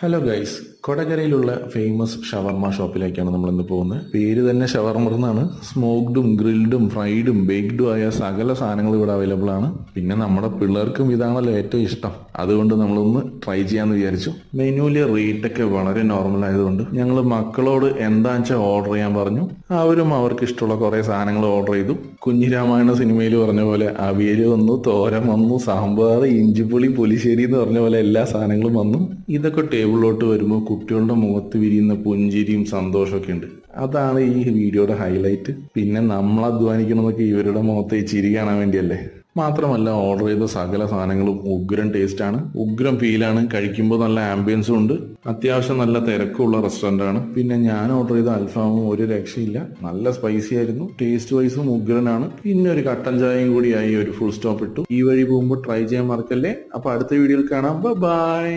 Hello guys, കൊടകരയിലുള്ള famous ഷവർമ ഷോപ്പിലേക്കാണ് നമ്മൾ ഇന്ന് പോകുന്നത്. പേര് തന്നെ ഷവർമ എന്നാണ്. സ്മോക്ഡും ഗ്രിൽഡും ഫ്രൈഡും ബേക്ക്ഡും ആയ സകല സാധനങ്ങളും ഇവിടെ അവൈലബിൾ ആണ്. പിന്നെ നമ്മുടെ പിള്ളേർക്കും ഇതാണല്ലോ ഏറ്റവും ഇഷ്ടം, അതുകൊണ്ട് നമ്മളൊന്ന് ട്രൈ ചെയ്യാമെന്ന് വിചാരിച്ചു. മെനുവിലെ റേറ്റൊക്കെ വളരെ നോർമൽ ആയതുകൊണ്ട് ഞങ്ങൾ മക്കളോട് എന്താണെന്ന് വെച്ചാൽ ഓർഡർ ചെയ്യാൻ പറഞ്ഞു. അവരും അവർക്ക് ഇഷ്ടമുള്ള കുറേ സാധനങ്ങൾ ഓർഡർ ചെയ്തു. കുഞ്ഞിരാമായണ സിനിമയിൽ പറഞ്ഞ പോലെ അവിയൽ വന്നു, തോരൻ വന്നു, സാമ്പാർ, ഇഞ്ചിപ്പുളി, പുളിശ്ശേരി എന്ന് പറഞ്ഞ പോലെ എല്ലാ സാധനങ്ങളും വന്നു. ഇതൊക്കെ ടേബിളിലോട്ട് വരുമ്പോൾ കുട്ടികളുടെ മുഖത്ത് വിരിയുന്ന പുഞ്ചിരിയും സന്തോഷമൊക്കെ ഉണ്ട്. അതാണ് ഈ വീഡിയോയുടെ ഹൈലൈറ്റ്. പിന്നെ നമ്മൾ അധ്വാനിക്കുന്നതൊക്കെ ഇവരുടെ മുഖത്ത് ചിരി കാണാൻ വേണ്ടിയല്ലേ. മാത്രമല്ല, ഓർഡർ ചെയ്ത സകല സാധനങ്ങളും ഉഗ്രം ടേസ്റ്റ് ആണ്, ഉഗ്രം ഫീലാണ്. കഴിക്കുമ്പോൾ നല്ല ആംബിയൻസും ഉണ്ട്. അത്യാവശ്യം നല്ല തിരക്കുള്ള റെസ്റ്റോറൻ്റ് ആണ്. പിന്നെ ഞാൻ ഓർഡർ ചെയ്ത അൽഫാമും ഒരു രക്ഷയില്ല, നല്ല സ്പൈസി ആയിരുന്നു. ടേസ്റ്റ് വൈസും ഉഗ്രനാണ്. പിന്നെ ഒരു കട്ടൻ ചായയും കൂടിയായി ഒരു ഫുൾ സ്റ്റോപ്പ് ഇട്ടു. ഈ വഴി പോകുമ്പോൾ ട്രൈ ചെയ്യാൻ മറക്കല്ലേ. അപ്പൊ അടുത്ത വീഡിയോയിൽ കാണാം. ബൈ.